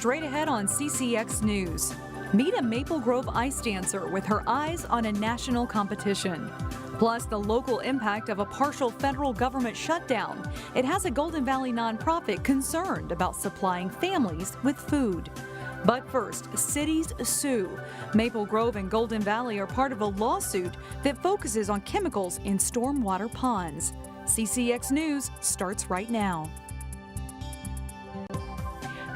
straight ahead on CCX News. Meet a Maple Grove ice dancer with her eyes on a national competition. Plus, the local impact of a partial federal government shutdown. It has a Golden Valley nonprofit concerned about supplying families with food. But first, cities sue. Maple Grove and Golden Valley are part of a lawsuit that focuses on chemicals in stormwater ponds. CCX News starts right now.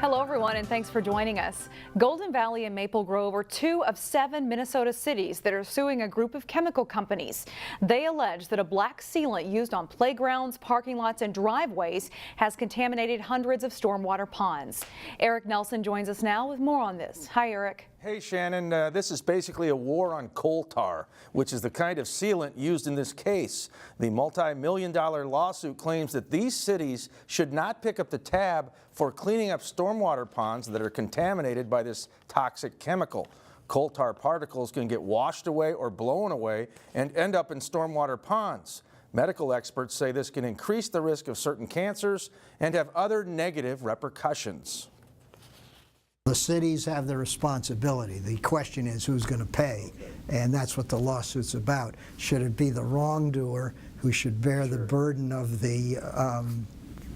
Hello everyone, and thanks for joining us. Golden Valley and Maple Grove are two of 7 Minnesota cities that are suing a group of chemical companies. They allege that a black sealant used on playgrounds, parking lots, and driveways has contaminated hundreds of stormwater ponds. Eric Nelson joins us now with more on this. Hi, Eric. Hey Shannon, this is basically a war on coal tar, which is the kind of sealant used in this case. The multi-million-dollar lawsuit claims that these cities should not pick up the tab for cleaning up stormwater ponds that are contaminated by this toxic chemical. Coal tar particles can get washed away or blown away and end up in stormwater ponds. Medical experts say this can increase the risk of certain cancers and have other negative repercussions. The cities have the responsibility. The question is who's going to pay, and that's what the lawsuit's about. Should it be the wrongdoer who should bear the burden of the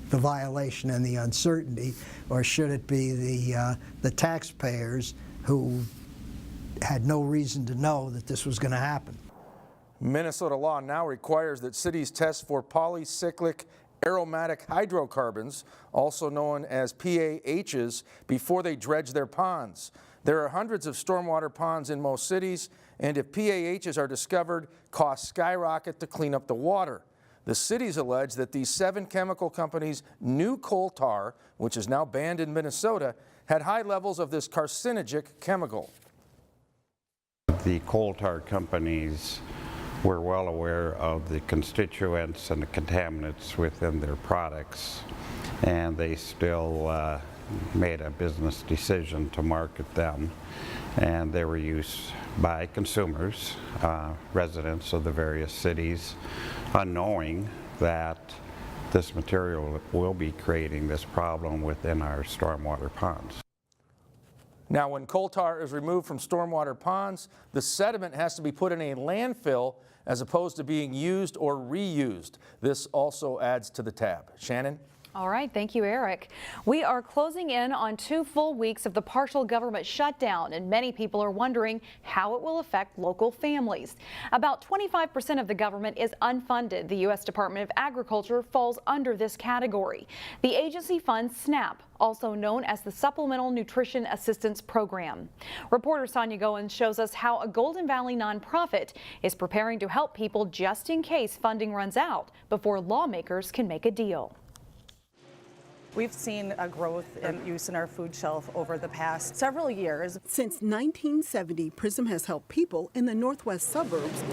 violation and the uncertainty, or should it be the taxpayers who had no reason to know that this was going to happen? Minnesota law now requires that cities test for polycyclic aromatic hydrocarbons, also known as PAHs, before they dredge their ponds. There are hundreds of stormwater ponds in most cities, and if PAHs are discovered, costs skyrocket to clean up the water. The cities allege that these 7 chemical companies' new coal tar, which is now banned in Minnesota, had high levels of this carcinogenic chemical. The coal tar companies were well aware of the constituents and the contaminants within their products, and they still made a business decision to market them, and they were used by consumers, residents of the various cities, unknowing that this material will be creating this problem within our stormwater ponds. Now, when coal tar is removed from stormwater ponds, the sediment has to be put in a landfill as opposed to being used or reused. This also adds to the tab. Shannon? All right, thank you, Eric. We are closing in on 2 full weeks of the partial government shutdown, and many people are wondering how it will affect local families. About 25% of the government is unfunded. The U.S. Department of Agriculture falls under this category. The agency funds SNAP, also known as the Supplemental Nutrition Assistance Program. Reporter Sonia Goins shows us how a Golden Valley nonprofit is preparing to help people just in case funding runs out before lawmakers can make a deal. We've seen a growth in use in our food shelf over the past several years. Since 1970, PRISM has helped people in the northwest suburbs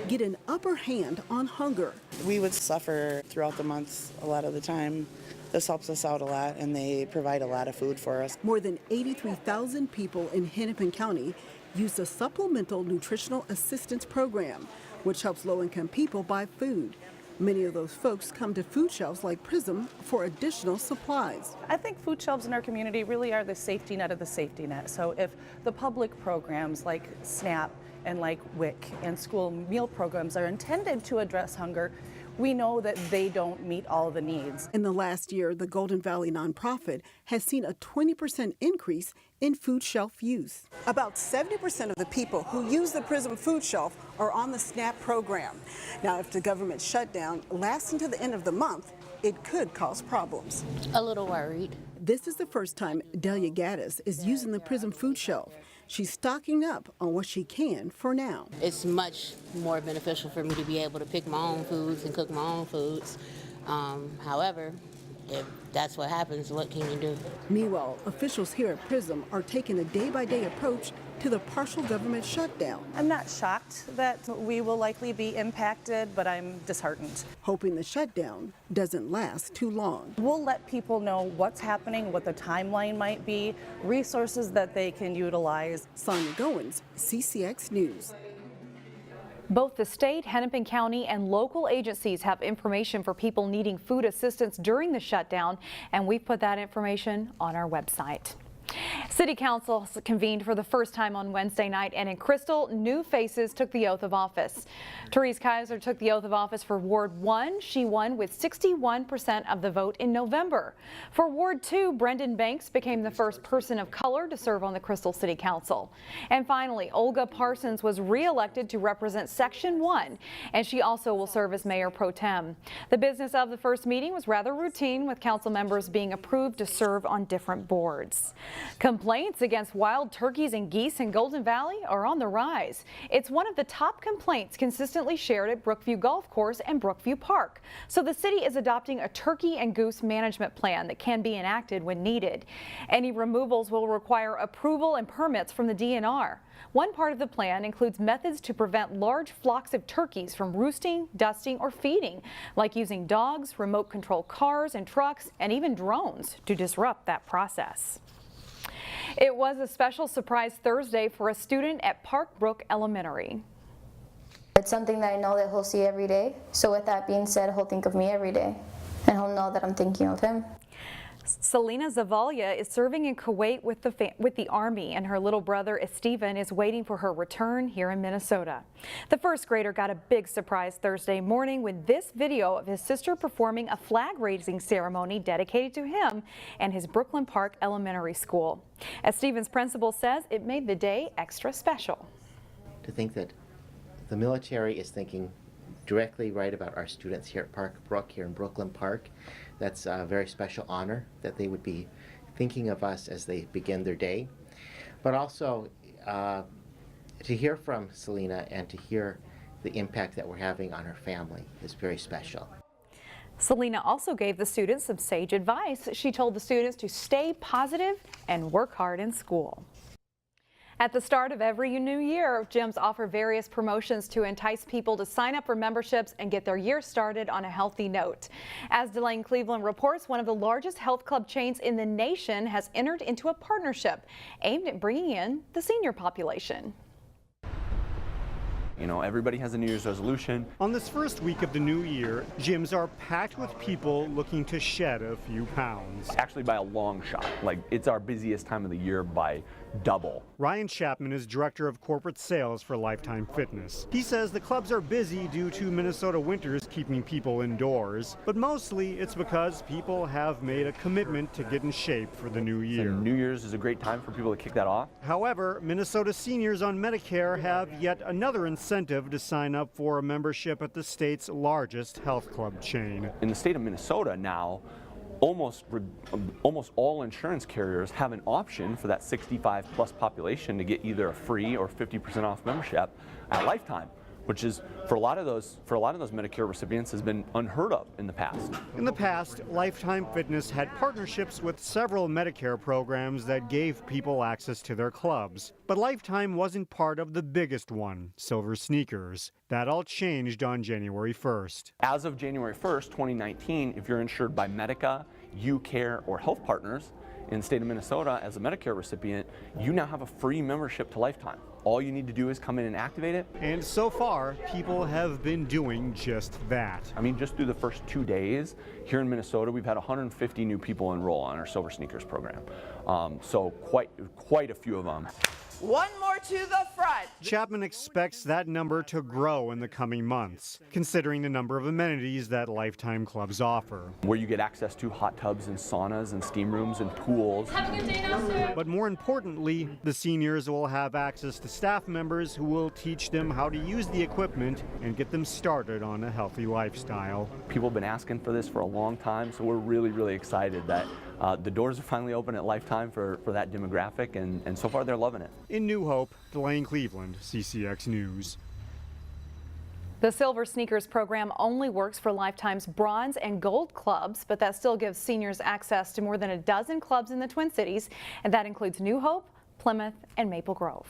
get an upper hand on hunger. We would suffer throughout the month a lot of the time. This helps us out a lot, and they provide a lot of food for us. More than 83,000 people in Hennepin County use the Supplemental Nutritional Assistance Program, which helps low-income people buy food. Many of those folks come to food shelves like PRISM for additional supplies. I think food shelves in our community really are the safety net of the safety net. So if the public programs like SNAP and like WIC and school meal programs are intended to address hunger, we know that they don't meet all the needs. In the last year, the Golden Valley nonprofit has seen a 20% increase in food shelf use. About 70% of the people who use the PRISM food shelf are on the SNAP program. Now, if the government shutdown lasts until the end of the month, it could cause problems. A little worried. This is the first time Delia Gaddis is using the PRISM food shelf. She's stocking up on what she can for now. It's much more beneficial for me to be able to pick my own foods and cook my own foods. However, if that's what happens, what can you do? Meanwhile, officials here at PRISM are taking a day-by-day approach to the partial government shutdown. I'm not shocked that we will likely be impacted, but I'm disheartened. Hoping the shutdown doesn't last too long. We'll let people know what's happening, what the timeline might be, resources that they can utilize. Sonia Goins, CCX News. Both the state, Hennepin County, and local agencies have information for people needing food assistance during the shutdown, and we've put that information on our website. City Council convened for the first time on Wednesday night, and in Crystal, new faces took the oath of office. Therese Kaiser took the oath of office for Ward 1. She won with 61% of the vote in November. For Ward 2, Brendan Banks became the first person of color to serve on the Crystal City Council. And finally, Olga Parsons was re-elected to represent Section 1, and she also will serve as Mayor Pro Tem. The business of the first meeting was rather routine, with council members being approved to serve on different boards. Complaints against wild turkeys and geese in Golden Valley are on the rise. It's one of the top complaints consistently shared at Brookview Golf Course and Brookview Park. So the city is adopting a turkey and goose management plan that can be enacted when needed. Any removals will require approval and permits from the DNR. One part of the plan includes methods to prevent large flocks of turkeys from roosting, dusting, or feeding, like using dogs, remote control cars and trucks, and even drones to disrupt that process. It was a special surprise Thursday for a student at Park Brook Elementary. It's something that I know that he'll see every day. So with that being said, he'll think of me every day, and he'll know that I'm thinking of him. Selena Zavalia is serving in Kuwait with the Army, and her little brother Estevan is waiting for her return here in Minnesota. The first grader got a big surprise Thursday morning with this video of his sister performing a flag-raising ceremony dedicated to him and his Brooklyn Park Elementary School. Estevan's principal says it made the day extra special. To think that the military is thinking directly right about our students here at Park Brook, here in Brooklyn Park. That's a very special honor that they would be thinking of us as they begin their day. But also to hear from Selena and to hear the impact that we're having on her family is very special. Selena also gave the students some sage advice. She told the students to stay positive and work hard in school. At the start of every new year, gyms offer various promotions to entice people to sign up for memberships and get their year started on a healthy note. As Delane Cleveland reports, one of the largest health club chains in the nation has entered into a partnership aimed at bringing in the senior population. You know, everybody has a New Year's resolution. On this first week of the new year, gyms are packed with people looking to shed a few pounds. Actually, by a long shot. Like, it's our busiest time of the year by double. Ryan Chapman is director of corporate sales for Lifetime Fitness. He says the clubs are busy due to Minnesota winters keeping people indoors, but mostly it's because people have made a commitment to get in shape for the new year. And New Year's is a great time for people to kick that off. However, Minnesota seniors on Medicare have yet another incentive to sign up for a membership at the state's largest health club chain. In the state of Minnesota now, almost all insurance carriers have an option for that 65 plus population to get either a free or 50% off membership at Lifetime, which is for a lot of those Medicare recipients has been unheard of in the past. In the past, Lifetime Fitness had partnerships with several Medicare programs that gave people access to their clubs. But Lifetime wasn't part of the biggest one, SilverSneakers. That all changed on January 1st. As of January 1st, 2019, if you're insured by Medica, UCare, or Health Partners in the state of Minnesota as a Medicare recipient, you now have a free membership to Lifetime. All you need to do is come in and activate it. And so far, people have been doing just that. I mean, just through the first 2 days here in Minnesota, we've had 150 new people enroll on our SilverSneakers program. So quite a few of them. One more to the front. Chapman expects that number to grow in the coming months, considering the number of amenities that Lifetime clubs offer. Where you get access to hot tubs and saunas and steam rooms and pools. Have a good day now, sir. But more importantly, the seniors will have access to staff members who will teach them how to use the equipment and get them started on a healthy lifestyle. People have been asking for this for a long time, so we're really excited that the doors are finally open at Lifetime for that demographic, and so far they're loving it. In New Hope, Delane Cleveland, CCX News. The SilverSneakers program only works for Lifetime's bronze and gold clubs, but that still gives seniors access to more than a dozen clubs in the Twin Cities, and that includes New Hope, Plymouth, and Maple Grove.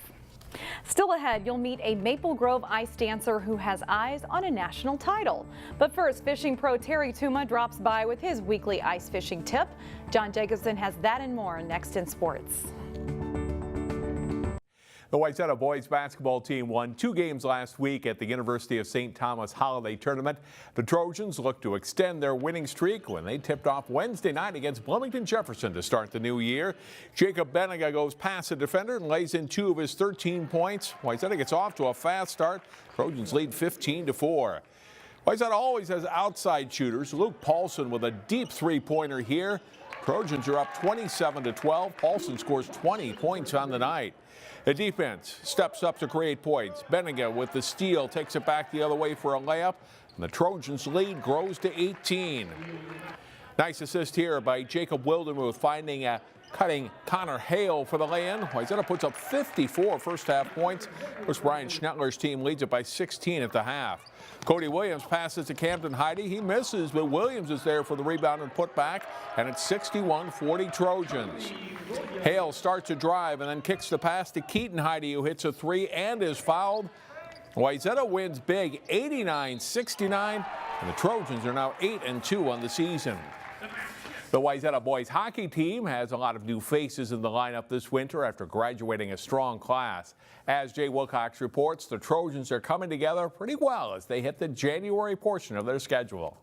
Still ahead, you'll meet a Maple Grove ice dancer who has eyes on a national title. But first, fishing pro Terry Tuma drops by with his weekly ice fishing tip. John Jacobson has that and more next in sports. The Wayzata boys basketball team won 2 games last week at the University of St. Thomas Holiday Tournament. The Trojans look to extend their winning streak when they tipped off Wednesday night against Bloomington Jefferson to start the new year. Jacob Benega goes past the defender and lays in 2 of his 13 points. Wayzata gets off to a fast start. Trojans lead 15-4. Wayzata always has outside shooters. Luke Paulson with a deep three-pointer here. Trojans are up 27-12. Paulson scores 20 points on the night. The defense steps up to create points. Benega with the steal takes it back the other way for a layup, and the Trojans' lead grows to 18. Nice assist here by Jacob Wildermuth, finding a cutting Connor Hale for the lay-in. Wayzata puts up 54 first-half points. Of course, Brian Schnettler's team leads it by 16 at the half. Cody Williams passes to Camden Heide. He misses, but Williams is there for the rebound and putback, and it's 61-40 Trojans. Hale starts to drive and then kicks the pass to Keaton Heide, who hits a 3 and is fouled. Wayzata wins big, 89-69, and the Trojans are now 8-2 on the season. The Wayzata boys hockey team has a lot of new faces in the lineup this winter after graduating a strong class. As Jay Wilcox reports, the Trojans are coming together pretty well as they hit the January portion of their schedule.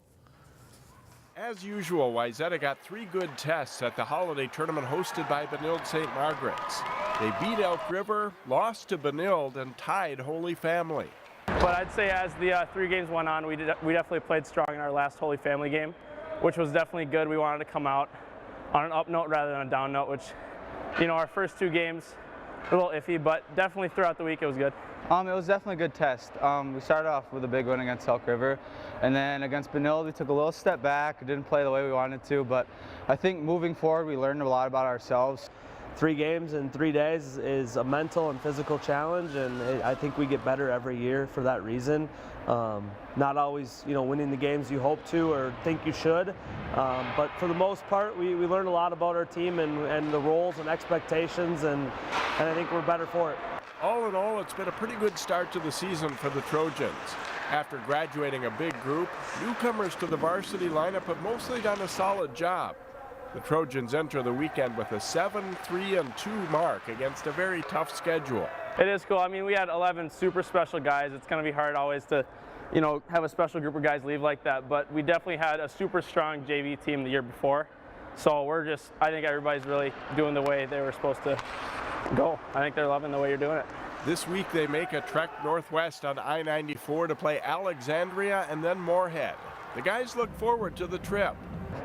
As usual, Wayzata got 3 good tests at the holiday tournament hosted by Benilde St. Margaret's. They beat Elk River, lost to Benilde, and tied Holy Family. But I'd say as the 3 games went on, we definitely played strong in our last Holy Family game, which was definitely good. We wanted to come out on an up note rather than a down note, which, you know, our first 2 games, a little iffy, but definitely throughout the week it was good. It was definitely a good test. We started off with a big win against Elk River, and then against Benilde we took a little step back. Didn't play the way we wanted to, but I think moving forward we learned a lot about ourselves. 3 games in 3 days is a mental and physical challenge, and I think we get better every year for that reason. Not always, you know, winning the games you hope to or think you should, but for the most part, we learned a lot about our team and the roles and expectations, and I think we're better for it. All in all, it's been a pretty good start to the season for the Trojans. After graduating a big group, newcomers to the varsity lineup have mostly done a solid job. The Trojans enter the weekend with a 7-3-2 mark against a very tough schedule. It is cool. I mean, we had 11 super special guys. It's going to be hard always to, you know, have a special group of guys leave like that, but we definitely had a super strong JV team the year before. So I think everybody's really doing the way they were supposed to go. I think they're loving the way you're doing it. This week they make a trek northwest on I-94 to play Alexandria and then Moorhead. The guys look forward to the trip.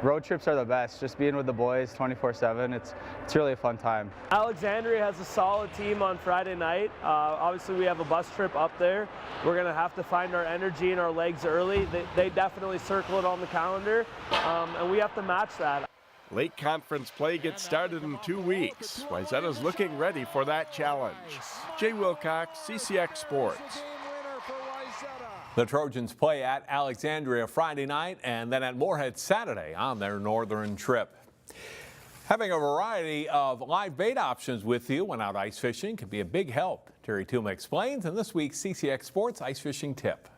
Road trips are the best. Just being with the boys 24/7, it's really a fun time. Alexandria has a solid team on Friday night. Obviously we have a bus trip up there. We're going to have to find our energy and our legs early. They definitely circle it on the calendar, and we have to match that. Lake Conference play gets started in 2 weeks. Wayzata's looking ready for that challenge. Jay Wilcox, CCX Sports. The Trojans play at Alexandria Friday night and then at Moorhead Saturday on their northern trip. Having a variety of live bait options with you when out ice fishing can be a big help. Terry Tuma explains in this week's CCX Sports Ice Fishing Tip.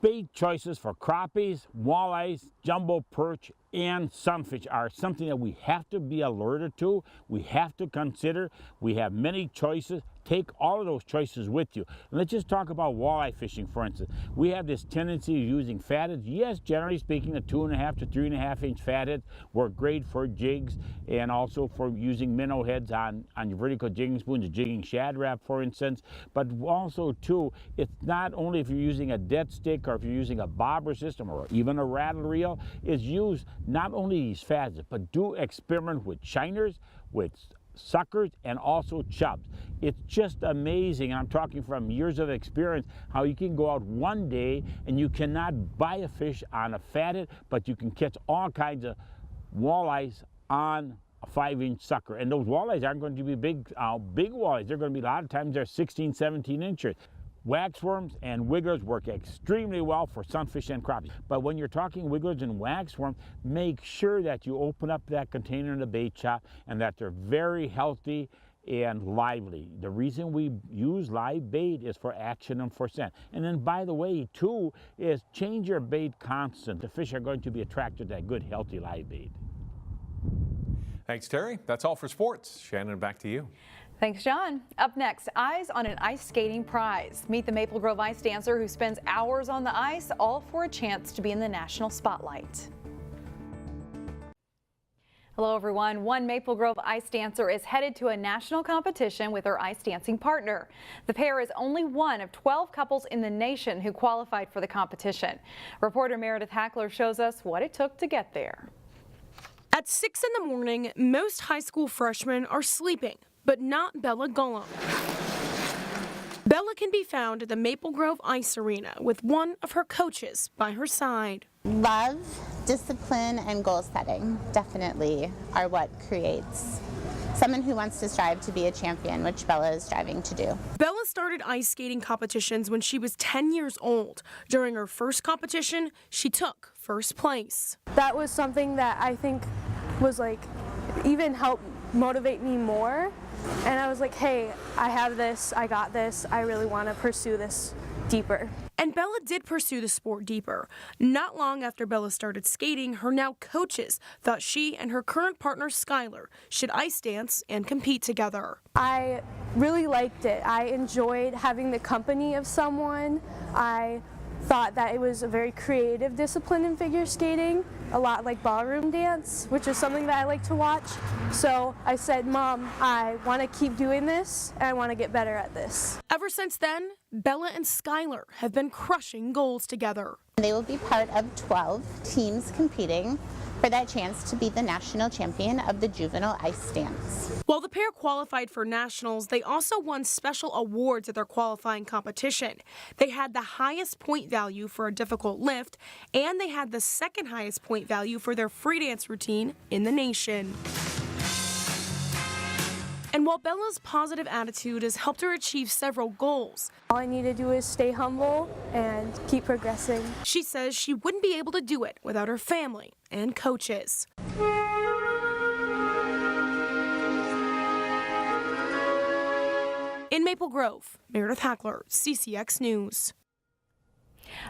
Bait choices for crappies, walleyes, jumbo perch, and sunfish are something that we have to be alerted to. We have to consider. We have many choices. Take all of those choices with you. And let's just talk about walleye fishing, for instance. We have this tendency of using fatheads. Yes, generally speaking, the 2.5 to 3.5 inch fatheads work great for jigs and also for using minnow heads on your vertical jigging spoons, a jigging shad wrap, for instance. But also, too, it's not only if you're using a dead stick or if you're using a bobber system or even a rattle reel, it's used not only these fatheads, but do experiment with shiners, with suckers, and also chubs. It's just amazing, and I'm talking from years of experience, how you can go out one day and you cannot buy a fish on a fatted, but you can catch all kinds of walleyes on a 5-inch sucker. And those walleyes aren't going to be big walleyes. They're going to be, a lot of times they're 16, 17 inches. Waxworms and wigglers work extremely well for sunfish and crappies. But when you're talking wigglers and waxworms, make sure that you open up that container in the bait shop and that they're very healthy and lively. The reason we use live bait is for action and for scent. And then, by the way, too, is change your bait constant. The fish are going to be attracted to that good, healthy live bait. Thanks, Terry. That's all for sports. Shannon, back to you. Thanks, John. Up next, eyes on an ice skating prize. Meet the Maple Grove ice dancer who spends hours on the ice, all for a chance to be in the national spotlight. Hello, everyone. One Maple Grove ice dancer is headed to a national competition with her ice dancing partner. The pair is only one of 12 couples in the nation who qualified for the competition. Reporter Meredith Hackler shows us what it took to get there. At 6 in the morning, most high school freshmen are sleeping, but not Bella Gullum. Bella can be found at the Maple Grove Ice Arena with one of her coaches by her side. Love, discipline, and goal setting definitely are what creates someone who wants to strive to be a champion, which Bella is striving to do. Bella started ice skating competitions when she was 10 years old. During her first competition, she took first place. That was something that I think was even helped motivate me more. And I was like, hey, I have this, I got this, I really want to pursue this deeper. And Bella did pursue the sport deeper. Not long after Bella started skating, her now coaches thought she and her current partner, Skylar, should ice dance and compete together. I really liked it. I enjoyed having the company of someone. I thought that it was a very creative discipline in figure skating, a lot like ballroom dance, which is something that I like to watch. So I said, Mom, I want to keep doing this and I want to get better at this. Ever since then, Bella and Skylar have been crushing goals together. They will be part of 12 teams competing for that chance to be the national champion of the juvenile ice dance. While the pair qualified for nationals, they also won special awards at their qualifying competition. They had the highest point value for a difficult lift, and they had the second highest point value for their free dance routine in the nation. And while Bella's positive attitude has helped her achieve several goals, all I need to do is stay humble and keep progressing. She says she wouldn't be able to do it without her family and coaches. In Maple Grove, Meredith Hackler, CCX News.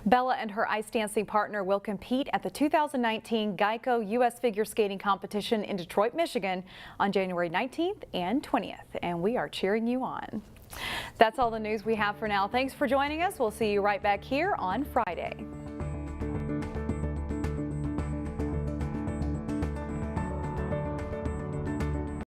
Bella and her ice dancing partner will compete at the 2019 Geico U.S. Figure Skating Competition in Detroit, Michigan on January 19th and 20th, and we are cheering you on. That's all the news we have for now. Thanks for joining us. We'll see you right back here on Friday.